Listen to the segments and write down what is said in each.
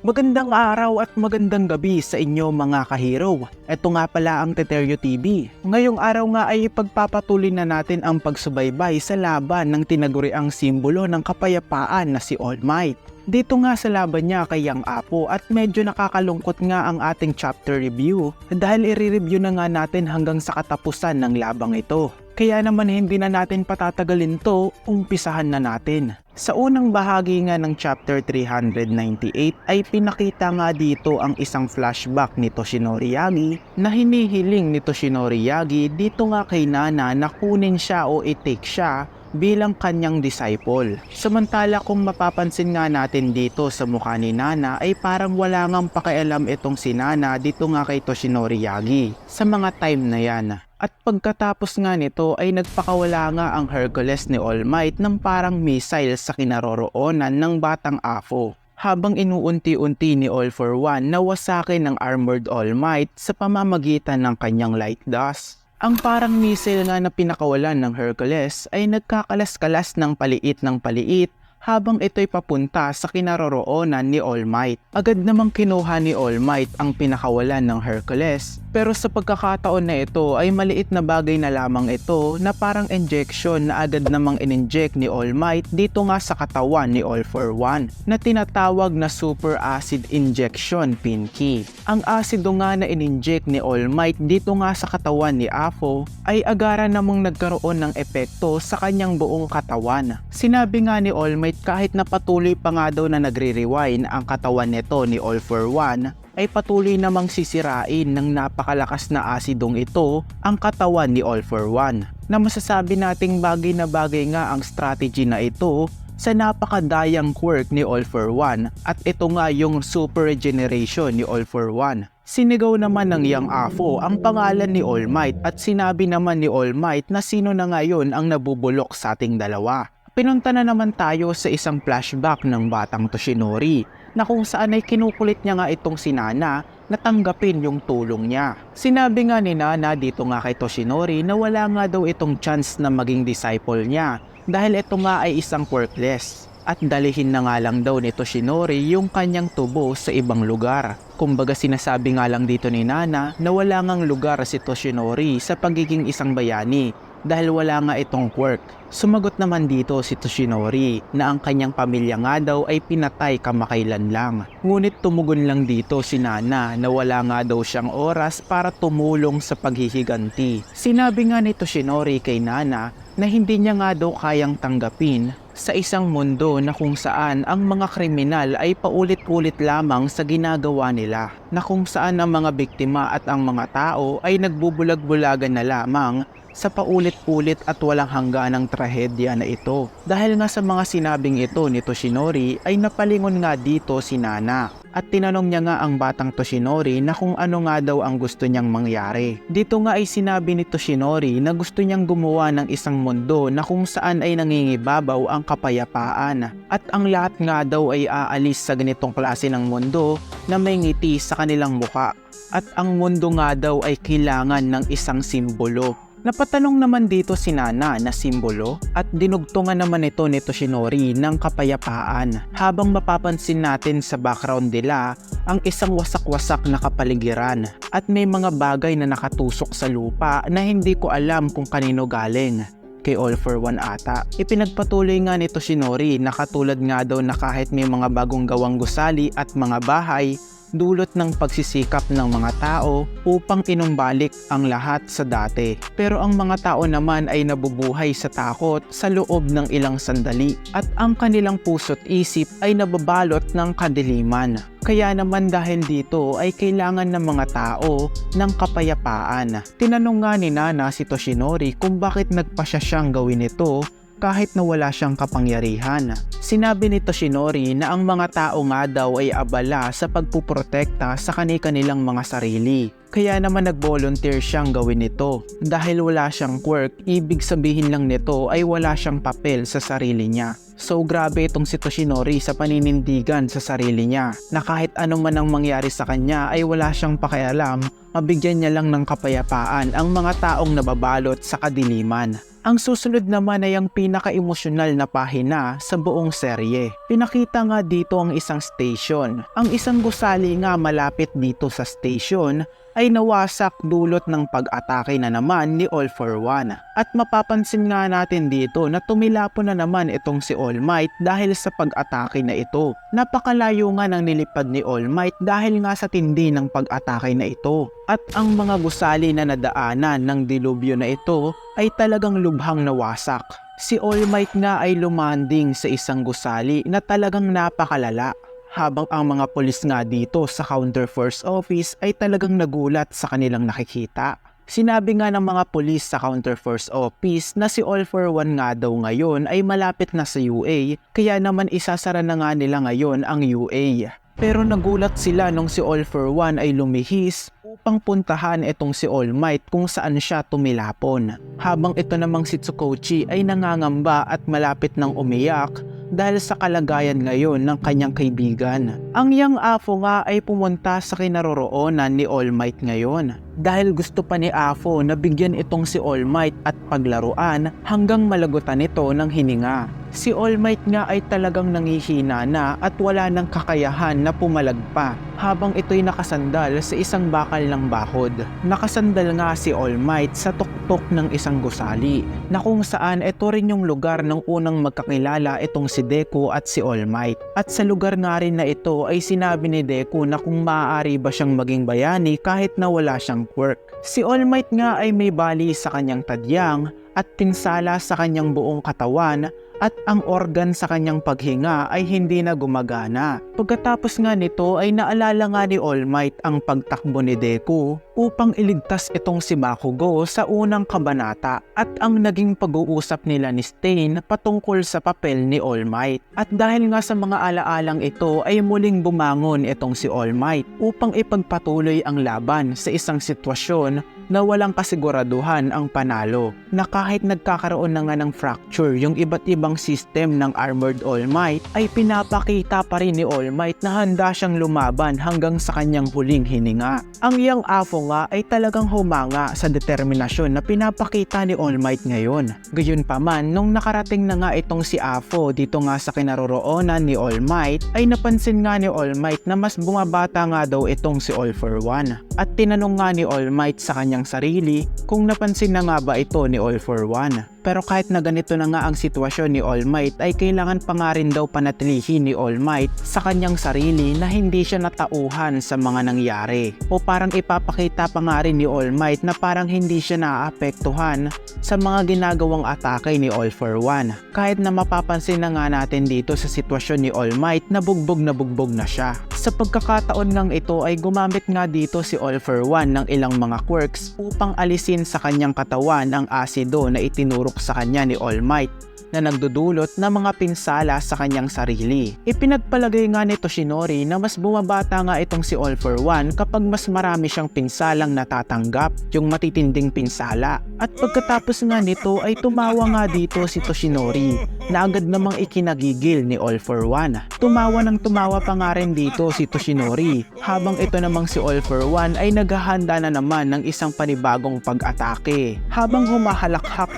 Magandang araw at magandang gabi sa inyo mga kahero. Ito nga pala ang Teteryo TV. Ngayong araw nga ay ipagpapatuloy na natin ang pagsubaybay sa laban ng tinaguriang simbolo ng kapayapaan na si All Might. Dito nga sa laban niya kay Yang Apo at medyo nakakalungkot nga ang ating chapter review dahil i-review na nga natin hanggang sa katapusan ng labang ito. Kaya naman hindi na natin patatagalin to, umpisahan na natin. Sa unang bahagi nga ng chapter 398 ay pinakita nga dito ang isang flashback ni Toshinori Yagi na hinihiling ni Toshinori Yagi dito nga kay Nana na kunin siya o i-take siya bilang kanyang disciple. Samantala kung mapapansin nga natin dito sa mukha ni Nana ay parang wala ngang pakialam itong si Nana dito nga kay Toshinori Yagi sa mga time na yan. At pagkatapos nga nito ay nagpakawala nga ang Hercules ni All Might ng parang missile sa kinaroroonan ng batang Apo. Habang inuunti-unti ni All for One na wasakin ng Armored All Might sa pamamagitan ng kanyang light dust. Ang parang missile nga na pinakawalan ng Hercules ay nagkakalas-kalas ng paliit habang ito'y papunta sa kinaroroonan ni All Might. Agad namang kinuha ni All Might ang pinakawalan ng Hercules, pero sa pagkakataon na ito ay maliit na bagay na lamang ito na parang injection na agad namang in-inject ni All Might dito nga sa katawan ni All for One na tinatawag na super acid injection, Pinky. Ang asido nga na in-inject ni All Might dito nga sa katawan ni Apo ay agara namang nagkaroon ng epekto sa kanyang buong katawan. Sinabi nga ni All Might kahit na patuloy pa nga daw na nagre-rewind ang katawan nito ni All for One ay patuloy namang sisirain ng napakalakas na asidong ito ang katawan ni All for One. Na masasabi nating bagay na bagay nga ang strategy na ito sa napakadayang quirk ni All for One at ito nga yung super regeneration ni All for One. Sinigaw naman ng Yang Apo ang pangalan ni All Might at sinabi naman ni All Might na sino na ngayon ang nabubulok sa ating dalawa. Pinunta na naman tayo sa isang flashback ng batang Toshinori na kung saan ay kinukulit niya nga itong si Nana na tanggapin yung tulong niya. Sinabi nga ni Nana dito nga kay Toshinori na wala nga daw itong chance na maging disciple niya dahil ito nga ay isang quirkless at dalihin na nga lang daw ni Toshinori yung kanyang tubo sa ibang lugar. Kumbaga sinasabi nga lang dito ni Nana na wala ngang lugar si Toshinori sa pagiging isang bayani dahil wala nga itong quirk. Sumagot naman dito si Toshinori na ang kanyang pamilya nga daw ay pinatay kamakailan lang. Ngunit tumugon lang dito si Nana na wala nga daw siyang oras para tumulong sa paghihiganti. Sinabi nga ni Toshinori kay Nana na hindi niya nga daw kayang tanggapin sa isang mundo na kung saan ang mga kriminal ay paulit-ulit lamang sa ginagawa nila, na kung saan ang mga biktima at ang mga tao ay nagbubulag-bulagan na lamang sa paulit-ulit at walang hangganang trahedya na ito. Dahil nga sa mga sinabing ito ni Toshinori ay napalingon nga dito si Nana at tinanong niya nga ang batang Toshinori na kung ano nga daw ang gusto niyang mangyari. Dito nga ay sinabi ni Toshinori na gusto niyang gumawa ng isang mundo na kung saan ay nangingibabaw ang kapayapaan at ang lahat nga daw ay aalis sa ganitong klase ng mundo na may ngiti sa kanilang muka at ang mundo nga daw ay kailangan ng isang simbolo. Napatanong naman dito si Nana na simbolo at dinugtungan naman ito ni Toshinori ng kapayapaan habang mapapansin natin sa background nila ang isang wasak-wasak na kapaligiran at may mga bagay na nakatusok sa lupa na hindi ko alam kung kanino galing. Kay All for One ata. Ipinagpatuloy nga ni Toshinori na katulad nga daw na kahit may mga bagong gawang gusali at mga bahay, dulot ng pagsisikap ng mga tao upang inumbalik ang lahat sa dati. Pero ang mga tao naman ay nabubuhay sa takot sa loob ng ilang sandali at ang kanilang puso't isip ay nababalot ng kadiliman. Kaya naman dahil dito ay kailangan ng mga tao ng kapayapaan. Tinanong nga ni Nana si Toshinori kung bakit nagpasya siyang gawin ito kahit na wala siyang kapangyarihan. Sinabi ni Toshinori na ang mga tao nga daw ay abala sa pagpuprotekta sa kani-kanilang mga sarili. Kaya naman nag-volunteer siyang gawin ito. Dahil wala siyang quirk, ibig sabihin lang nito ay wala siyang papel sa sarili niya. So grabe itong si Toshinori sa paninindigan sa sarili niya na kahit ano man ang mangyari sa kanya ay wala siyang pakialam, mabigyan niya lang ng kapayapaan ang mga taong nababalot sa kadiliman. Ang susunod naman ay ang pinaka-emosyonal na pahina sa buong serye. Pinakita nga dito ang isang station. Ang isang gusali nga malapit dito sa station ay nawasak dulot ng pag-atake na naman ni All for One. At mapapansin nga natin dito na tumilapon na naman itong si All Might dahil sa pag-atake na ito. Napakalayo nga ng nilipad ni All Might dahil nga sa tindi ng pag-atake na ito. At ang mga gusali na nadaanan ng dilubyo na ito ay talagang lubhang nawasak. Si All Might nga ay lumanding sa isang gusali na talagang napakalala. Habang ang mga pulis nga dito sa Counter Force Office ay talagang nagulat sa kanilang nakikita. Sinabi nga ng mga pulis sa Counter Force Office na si All for One nga daw ngayon ay malapit na sa UA, kaya naman isasara na nga nila ngayon ang UA. Pero nagulat sila nung si All for One ay lumihis upang puntahan itong si All Might kung saan siya tumilapon. Habang ito namang si Tsukochi ay nangangamba at malapit nang umiyak dahil sa kalagayan ngayon ng kanyang kaibigan. Ang Young Afo nga ay pumunta sa kinaroroonan ni All Might ngayon dahil gusto pa ni Afo na bigyan itong si All Might at paglaruan hanggang malagutan ito ng hininga. Si All Might nga ay talagang nangihina na at wala ng kakayahan na pumalag pa habang ito'y nakasandal sa isang bakal ng bahod. Nakasandal nga si All Might sa tuktok ng isang gusali na kung saan ito rin yung lugar ng unang magkakilala itong si Deku at si All Might. At sa lugar nga rin na ito ay sinabi ni Deku na kung maaari ba siyang maging bayani kahit na wala siyang quirk. Si All Might nga ay may bali sa kanyang tadyang at pinsala sa kanyang buong katawan at ang organ sa kanyang paghinga ay hindi na gumagana. Pagkatapos nga nito ay naalala nga ni All Might ang pagtakbo ni Deku upang iligtas itong si Bakugo sa unang kabanata at ang naging pag-uusap nila ni Stain patungkol sa papel ni All Might. At dahil nga sa mga alaalang ito ay muling bumangon itong si All Might upang ipagpatuloy ang laban sa isang sitwasyon na walang kasiguraduhan ang panalo, na kahit nagkakaroon na nga ng fracture yung iba't ibang system ng Armored All Might ay pinapakita pa rin ni All Might na handa siyang lumaban hanggang sa kanyang huling hininga. Ang Young Afo nga ay talagang humanga sa determinasyon na pinapakita ni All Might ngayon. Gayunpaman, nung nakarating na nga itong si Afo dito nga sa kinaroroonan ni All Might ay napansin nga ni All Might na mas bumabata nga daw itong si All for One. At tinanong nga ni All Might sa kanyang sarili kung napansin na nga ba ito ni All for One. Pero kahit na ganito na nga ang sitwasyon ni All Might ay kailangan pa nga rin daw panatilihin ni All Might sa kanyang sarili na hindi siya natauhan sa mga nangyari. O parang ipapakita pa nga rin ni All Might na parang hindi siya naaapektuhan sa mga ginagawang atake ni All for One. Kahit na mapapansin na nga natin dito sa sitwasyon ni All Might na bugbog na siya. Sa pagkakataon ngang ito ay gumamit nga dito si All for One ng ilang mga quirks upang alisin sa kanyang katawan ang asido na itinuro sa kanya ni All Might na nagdudulot ng mga pinsala sa kanyang sarili. Ipinagpalagay nga ni Toshinori na mas bumabata nga itong si All for One kapag mas marami siyang pinsalang natatanggap, yung matitinding pinsala. At pagkatapos nga nito ay tumawa nga dito si Toshinori na agad namang ikinagigil ni All for One. Tumawa pa nga rin dito si Toshinori habang ito namang si All for One ay naghahanda na naman ng isang panibagong pag-atake. Habang humahalakhak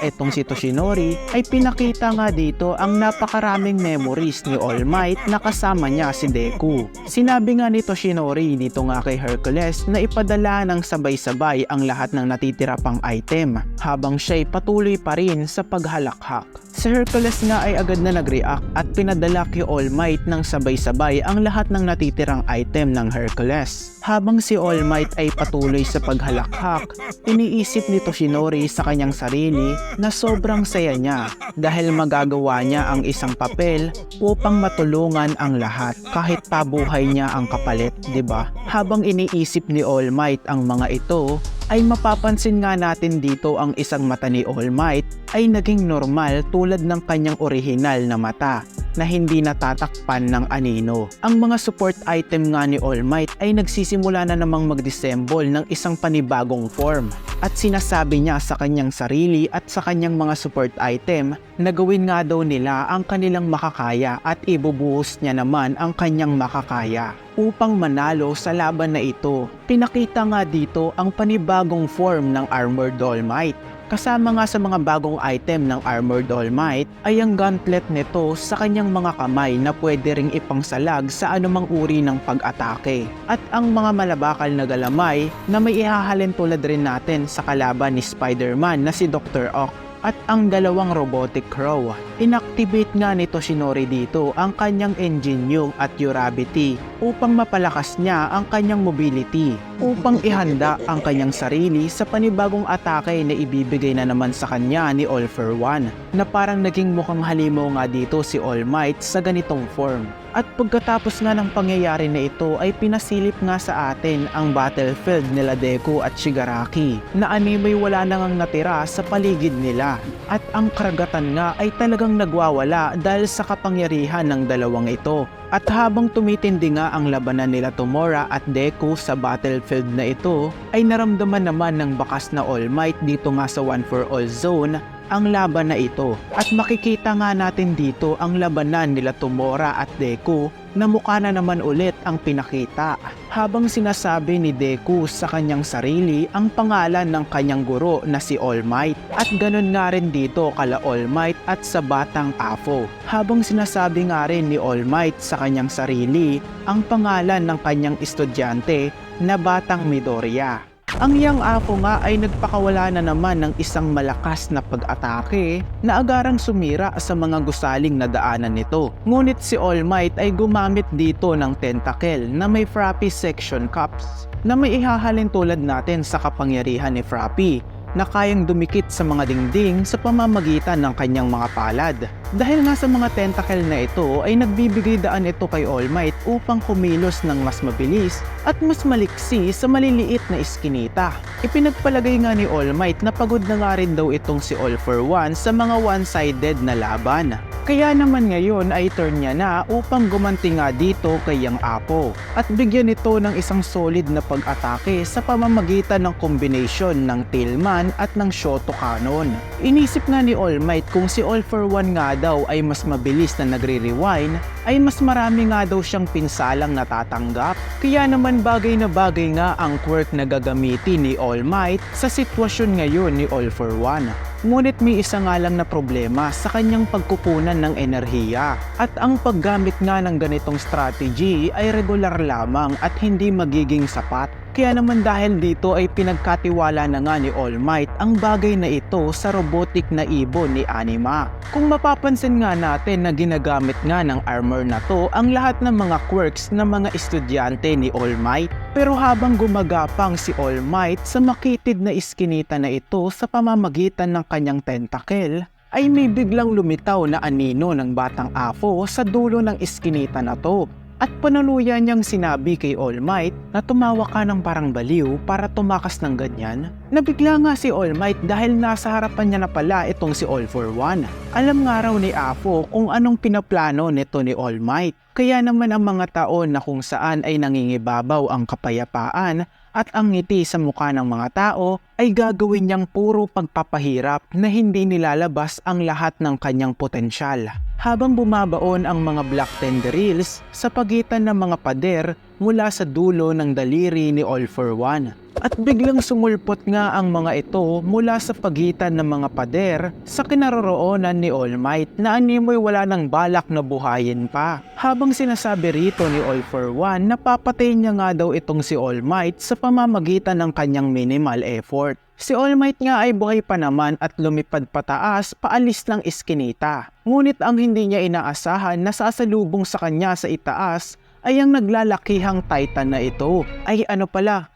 itong si Toshinori ay pinakita nga dito ang napakaraming memories ni All Might na kasama niya si Deku. Sinabi nga ni Toshinori dito nga kay Hercules na ipadala ng sabay-sabay ang lahat ng natitira pang item habang siya'y patuloy pa rin sa paghalakhak. Si Hercules nga ay agad na nag-react at pinadala kay All Might ng sabay-sabay ang lahat ng natitirang item ng Hercules. Habang si All Might ay patuloy sa paghalakhak, iniisip ni Toshinori sa kanyang sarili na sobrang saya niya dahil magagawa niya ang isang papel upang matulungan ang lahat kahit pabuhay niya ang kapalit, 'di ba? Habang iniisip ni All Might ang mga ito, ay mapapansin nga natin dito ang isang mata ni All Might ay naging normal tulad ng kanyang orihinal na mata na hindi natatakpan ng anino. Ang mga support item nga ni All Might ay nagsisimula na namang mag-dissemble ng isang panibagong form at sinasabi niya sa kanyang sarili at sa kanyang mga support item na gawin nga daw nila ang kanilang makakaya at ibubuhos niya naman ang kanyang makakaya upang manalo sa laban na ito. Pinakita nga dito ang panibagong form ng Armored All Might. Kasama nga sa mga bagong item ng Armored All Might ay ang gauntlet nito sa kanyang mga kamay na pwede ring ipangsalag sa anumang uri ng pag-atake. At ang mga malabakal na galamay na may ihahalin tulad rin natin sa kalaban ni Spider-Man na si Dr. Ock at ang dalawang robotic crow. Inactivate nga ni Toshinori dito ang kanyang Enginium at Urabity upang mapalakas niya ang kanyang mobility, upang ihanda ang kanyang sarili sa panibagong atake na ibibigay na naman sa kanya ni All for One, na parang naging mukhang halimaw nga dito si All Might sa ganitong form. At pagkatapos nga ng pangyayari na ito ay pinasilip nga sa atin ang battlefield nila Deku at Shigaraki na animoy wala nang natira sa paligid nila. At ang karagatan nga ay talagang nagwawala dahil sa kapangyarihan ng dalawang ito. At habang tumitindi nga ang labanan nila Tomura at Deku sa battlefield na ito, ay naramdaman naman ng bakas na All Might dito nga sa One for All Zone ang laban na ito. At makikita nga natin dito ang labanan nila Tomura at Deku na mukha na naman ulit ang pinakita. Habang sinasabi ni Deku sa kanyang sarili ang pangalan ng kanyang guro na si All Might. At ganun nga rin dito kala All Might at sa batang Apo. Habang sinasabi nga rin ni All Might sa kanyang sarili ang pangalan ng kanyang estudyante na batang Midoriya. Ang Young Apo nga ay nagpakawala na naman ng isang malakas na pag-atake na agarang sumira sa mga gusaling na daanan nito. Ngunit si All Might ay gumamit dito ng tentacle na may Frappy section cups na may ihahalin tulad natin sa kapangyarihan ni Frappy na kayang dumikit sa mga dingding sa pamamagitan ng kanyang mga palad. Dahil nga sa mga tentacle na ito ay nagbibigay daan ito kay All Might upang kumilos ng mas mabilis at mas maliksi sa maliliit na iskinita. Ipinagpalagay nga ni All Might na pagod na nga rin daw itong si All for One sa mga one-sided na laban. Kaya naman ngayon ay turn niya na upang gumanti nga dito kay Young Apo at bigyan ito ng isang solid na pag-atake sa pamamagitan ng combination ng Tailman at ng Shoto Cannon. Inisip nga ni All Might kung si All for One nga daw ay mas mabilis na nagre-rewind, ay mas marami nga daw siyang pinsalang natatanggap. Kaya naman bagay na bagay nga ang quirk na gagamitin ni All Might sa sitwasyon ngayon ni All for One. Ngunit may isa nga lang na problema sa kanyang pagkukunan ng enerhiya. At ang paggamit nga ng ganitong strategy ay regular lamang at hindi magiging sapat. Kaya naman dahil dito ay pinagkatiwala na nga ni All Might ang bagay na ito sa robotic na ibon ni Anima. Kung mapapansin nga natin na ginagamit nga ng armor na to ang lahat ng mga quirks ng mga estudyante ni All Might. Pero habang gumagapang si All Might sa makitid na iskinita na ito sa pamamagitan ng kanyang tentacle, ay may biglang lumitaw na anino ng batang Apo sa dulo ng iskinita na to. At panuluyan niyang sinabi kay All Might na tumawa ka ng parang baliw para tumakas ng ganyan. Nabigla nga si All Might dahil nasa harapan niya na pala itong si All for One. Alam nga raw ni Apo kung anong pinaplano nito ni All Might. Kaya naman ang mga taon na kung saan ay nangingibabaw ang kapayapaan at ang ngiti sa mukha ng mga tao ay gagawin niyang puro pagpapahirap na hindi nilalabas ang lahat ng kanyang potensyal. Habang bumabaon ang mga Black Tendrils sa pagitan ng mga pader mula sa dulo ng daliri ni All for One. At biglang sumulpot nga ang mga ito mula sa pagitan ng mga pader sa kinaroroonan ni All Might na animoy wala nang balak na buhayin pa. Habang sinasabi rito ni All for One na papatayin niya nga daw itong si All Might sa pamamagitan ng kanyang minimal effort. Si All Might nga ay buhay pa naman at lumipad pataas paalis ng iskinita. Ngunit ang hindi niya inaasahan na sasalubong sa kanya sa itaas ay ang naglalakihang Titan na ito. Ay ano pala?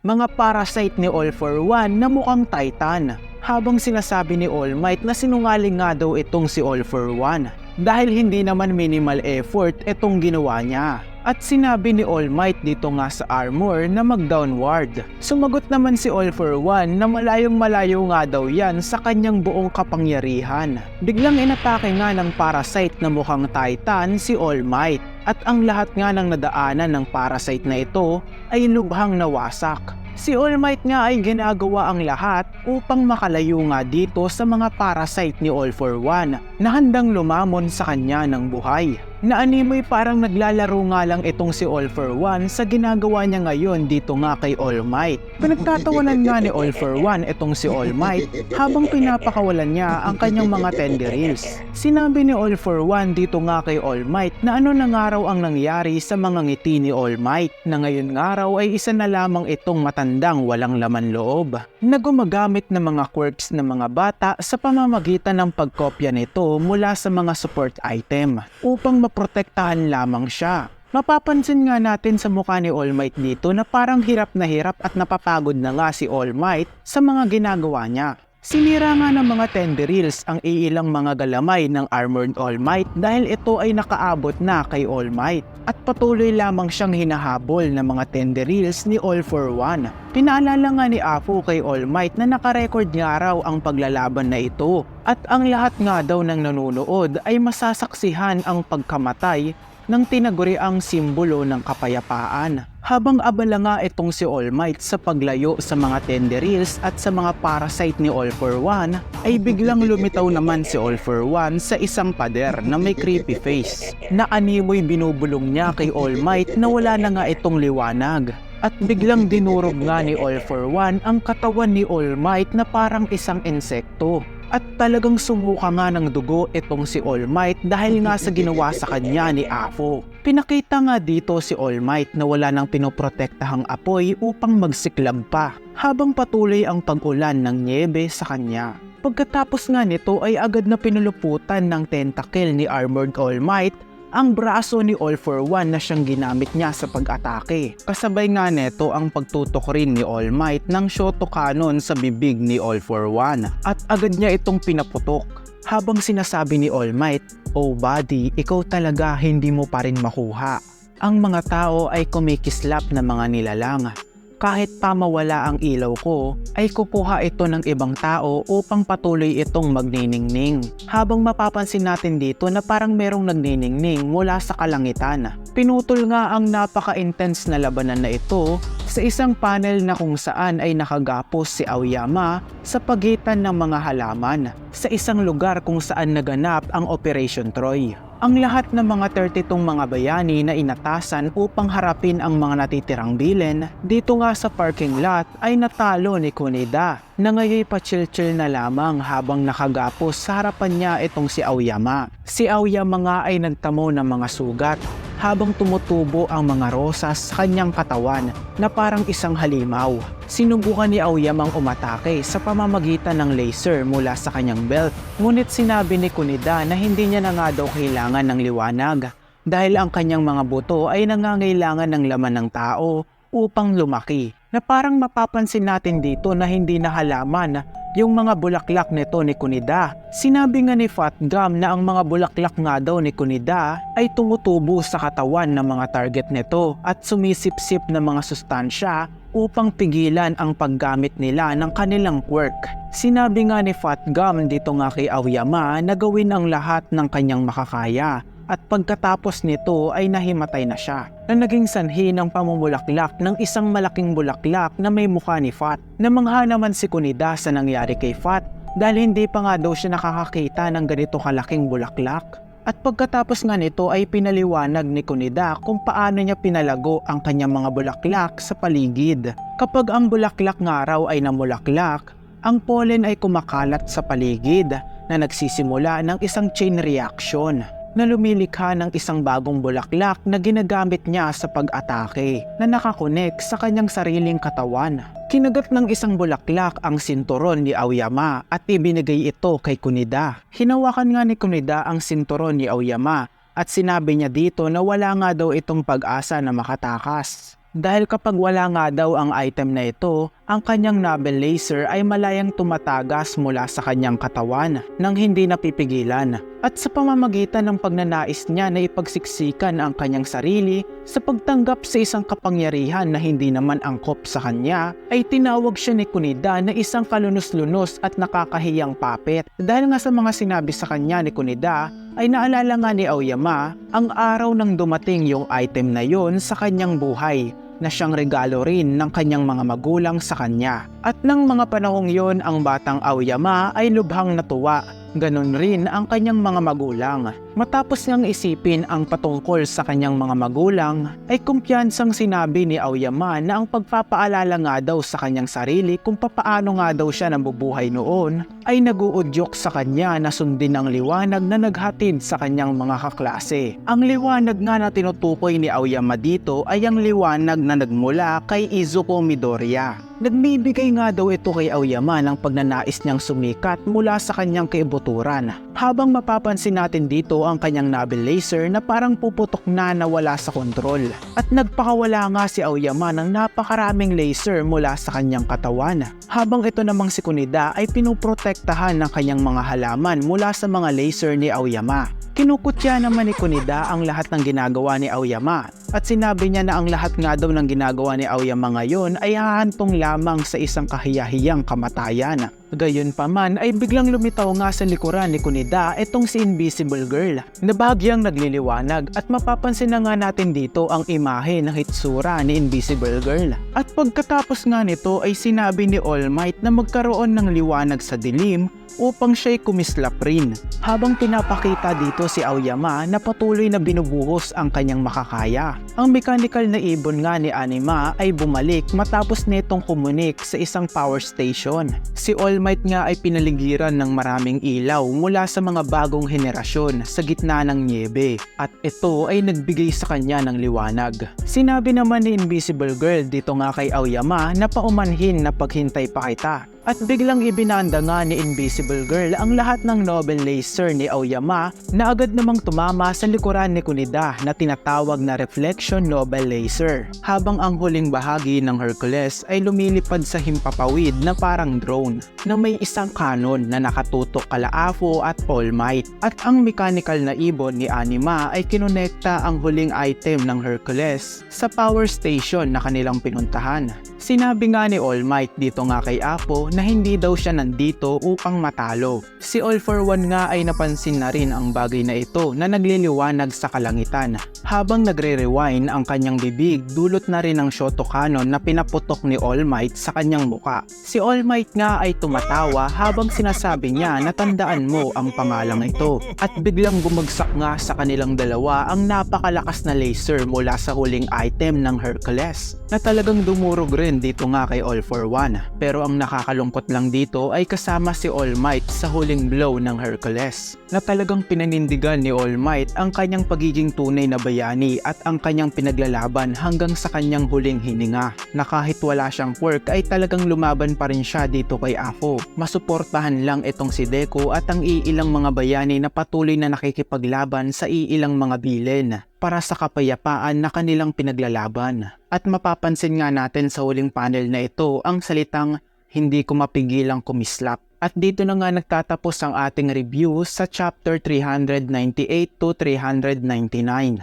Mga parasite ni All for One na mukhang Titan. Habang sinasabi ni All Might na sinungaling nga daw itong si All for One dahil hindi naman minimal effort itong ginawa niya. At sinabi ni All Might dito nga sa armor na mag-downward. Sumagot naman si All for One na malayong-malayo nga daw yan sa kanyang buong kapangyarihan. Biglang inatake nga ng parasite na mukhang Titan si All Might. At ang lahat nga ng nadaanan ng parasite na ito ay lubhang nawasak. Si All Might nga ay ginagawa ang lahat upang makalayo nga dito sa mga parasite ni All for One na handang lumamon sa kanya ng buhay. Naanimoy parang naglalaro nga lang itong si All for One sa ginagawa niya ngayon dito nga kay All Might. Pinagtatawanan nga ni All for One itong si All Might habang pinapakawalan niya ang kanyang mga tenderils. Sinabi ni All for One dito nga kay All Might na ano na nga raw ang nangyari sa mga ngiti ni All Might na ngayon nga raw ay isa na lamang itong matandang walang laman loob na gumagamit ng mga quirks ng mga bata sa pamamagitan ng pagkopya nito mula sa mga support item upang maprotektahan lamang siya. Mapapansin nga natin sa mukha ni All Might dito na parang hirap at napapagod na nga si All Might sa mga ginagawa niya. Sinira nga ng mga tenderils ang iilang mga galamay ng Armored All Might dahil ito ay nakaabot na kay All Might at patuloy lamang siyang hinahabol ng mga tenderils ni All for One. Pinaalala nga ni Apo kay All Might na nakarecord nga raw ang paglalaban na ito at ang lahat nga daw ng nanonood ay masasaksihan ang pagkamatay ng tinaguriang simbolo ng kapayapaan. Habang abala nga itong si All Might sa paglayo sa mga tenderils at sa mga parasite ni All for One, ay biglang lumitaw naman si All for One sa isang pader na may creepy face. Naanimoy binubulong niya kay All Might na wala na nga itong liwanag. At biglang dinurog nga ni All for One ang katawan ni All Might na parang isang insekto. At talagang sumuka nga ng dugo itong si All Might dahil nga sa ginawa sa kanya ni Apo. Pinakita nga dito si All Might na wala nang pinoprotektahang apoy upang magsiklab pa habang patuloy ang pag-ulan ng nyebe sa kanya. Pagkatapos nga nito ay agad na pinuluputan ng tentacle ni Armored All Might ang braso ni All for One na siyang ginamit niya sa pag-atake. Kasabay nga neto ang pagtutok rin ni All Might ng Shoto Cannon sa bibig ni All for One at agad niya itong pinaputok. Habang sinasabi ni All Might, "Oh buddy, ikaw talaga hindi mo pa rin makuha." Ang mga tao ay kumikislap na mga nilalang. Kahit pa mawala ang ilaw ko, ay kukuha ito ng ibang tao upang patuloy itong magniningning. Habang mapapansin natin dito na parang merong nagniningning mula sa kalangitan. Pinutol nga ang napaka-intense na labanan na ito sa isang panel na kung saan ay nakagapos si Aoyama sa pagitan ng mga halaman sa isang lugar kung saan naganap ang Operation Troy. Ang lahat ng mga 32 mga bayani na inatasan upang harapin ang mga natitirang bilin dito nga sa parking lot ay natalo ni Kunida na ngayon pa-chill-chill na lamang habang nakagapos sa harapan niya itong si Aoyama. Si Aoyama nga ay nagtamo ng mga sugat habang tumutubo ang mga rosas sa kanyang katawan na parang isang halimaw. Sinubukan ni Aoyamang umatake sa pamamagitan ng laser mula sa kanyang belt. Ngunit sinabi ni Kunida na hindi niya na nga daw kailangan ng liwanag dahil ang kanyang mga buto ay nangangailangan ng laman ng tao upang lumaki. Na parang mapapansin natin dito na hindi na halaman yung mga bulaklak nito ni Kunida. Sinabi nga ni Fat Gum na ang mga bulaklak nga daw ni Kunida ay tumutubo sa katawan ng mga target nito at sumisip-sip ng mga sustansya upang pigilan ang paggamit nila ng kanilang quirk. Sinabi nga ni Fat Gum dito nga kay Aoyama na gawin ang lahat ng kanyang makakaya at pagkatapos nito ay nahimatay na siya na naging sanhi ng pamumulaklak ng isang malaking bulaklak na may mukha ni Fat. Namangha naman si Kunida sa nangyari kay Fat dahil hindi pa nga daw siya nakakakita ng ganito kalaking bulaklak. At pagkatapos nga nito ay pinaliwanag ni Kunida kung paano niya pinalago ang kanyang mga bulaklak sa paligid. Kapag ang bulaklak nga raw ay namulaklak, ang pollen ay kumakalat sa paligid na nagsisimula ng isang chain reaction na lumilikha ng isang bagong bulaklak na ginagamit niya sa pag-atake na nakakonek sa kanyang sariling katawan. Kinagat ng isang bulaklak ang sinturon ni Aoyama at ibinigay ito kay Kunida. Hinawakan nga ni Kunida ang sinturon ni Aoyama at sinabi niya dito na wala nga daw itong pag-asa na makatakas. Dahil kapag wala nga daw ang item na ito, ang kanyang Nobel laser ay malayang tumatagas mula sa kanyang katawan nang hindi napipigilan. At sa pamamagitan ng pagnanais niya na ipagsiksikan ang kanyang sarili sa pagtanggap sa isang kapangyarihan na hindi naman angkop sa kanya, ay tinawag siya ni Kunida na isang kalunos-lunos at nakakahiyang puppet. Dahil nga sa mga sinabi sa kanya ni Kunida, ay naalala nga ni Aoyama ang araw nang dumating yung item na yon sa kanyang buhay, na siyang regalo rin ng kanyang mga magulang sa kanya. At nang mga panahong yon, ang batang Aoyama ay lubhang natuwa. Ganon rin ang kanyang mga magulang. Matapos niyang isipin ang patungkol sa kanyang mga magulang, ay kumpiyansang sinabi ni Aoyama na ang pagpapaalala nga daw sa kanyang sarili kung papaano nga daw siya nabubuhay noon, ay naguudyok sa kanya na sundin ang liwanag na naghatid sa kanyang mga kaklase. Ang liwanag nga na tinutukoy ni Aoyama dito ay ang liwanag na nagmula kay Izuku Midoriya. Nagbibigay nga daw ito kay Aoyama ng pagnanais niyang sumikat mula sa kanyang kaibuturan. Habang mapapansin natin dito ang kanyang Nobel laser na parang puputok na nawala sa kontrol. At nagpakawala nga si Aoyama ng napakaraming laser mula sa kanyang katawan. Habang ito namang si Kunida ay pinuprotektahan ng kanyang mga halaman mula sa mga laser ni Aoyama. Kinukutya naman ni Kunida ang lahat ng ginagawa ni Aoyama at sinabi niya na ang lahat nga daw ng ginagawa ni Aoyama ngayon ay hahantong lamang sa isang kahiyahiyang kamatayan. Gayunpaman ay biglang lumitaw nga sa likuran ni Kunida itong si Invisible Girl na bahagyang nagliliwanag, at mapapansin na nga natin dito ang imahe ng hitsura ni Invisible Girl. At pagkatapos nga nito ay sinabi ni All Might na magkaroon ng liwanag sa dilim upang siya'y kumislap rin. Habang pinapakita dito si Aoyama na patuloy na binubuhos ang kanyang makakaya. Ang mechanical na ibon nga ni Anima ay bumalik matapos nitong kumunik sa isang power station. Si All Might nga ay pinaligiran ng maraming ilaw mula sa mga bagong henerasyon sa gitna ng niebe, at ito ay nagbigay sa kanya ng liwanag. Sinabi naman ni Invisible Girl dito nga kay Aoyama na paumanhin na paghintay pa kita. At biglang ibinanda nga ni Invisible Girl ang lahat ng Nobel laser ni Aoyama na agad namang tumama sa likuran ni Kunida na tinatawag na Reflection Nobel Laser. Habang ang huling bahagi ng Hercules ay lumilipad sa himpapawid na parang drone na may isang kanon na nakatutok kala Apo at All Might. At ang mechanical na ibon ni Anima ay kinonekta ang huling item ng Hercules sa power station na kanilang pinuntahan. Sinabi nga ni All Might dito nga kay Apo na hindi daw siya nandito upang matalo. Si All for One nga ay napansin na rin ang bagay na ito na nagliliwanag sa kalangitan. Habang nagre-rewind ang kanyang bibig, dulot na rin ang Shoto Cannon na pinaputok ni All Might sa kanyang muka. Si All Might nga ay tumatawa habang sinasabi niya na tandaan mo ang pangalang ito. At biglang bumagsak nga sa kanilang dalawa ang napakalakas na laser mula sa huling item ng Hercules na talagang dumurog rin dito nga kay All for One. Pero ang nakakalungkot lang dito ay kasama si All Might sa huling blow ng Hercules na talagang pinanindigan ni All Might ang kanyang pagiging tunay na bayani at ang kanyang pinaglalaban hanggang sa kanyang huling hininga, na kahit wala siyang quirk ay talagang lumaban pa rin siya dito kay Apo. Masuportahan lang itong si Deku at ang iilang mga bayani na patuloy na nakikipaglaban sa iilang mga bilin para sa kapayapaan na kanilang pinaglalaban. At mapapansin nga natin sa huling panel na ito ang salitang "hindi ko mapigilang kumislap." At dito na nga nagtatapos ang ating review sa chapter 398 to 399.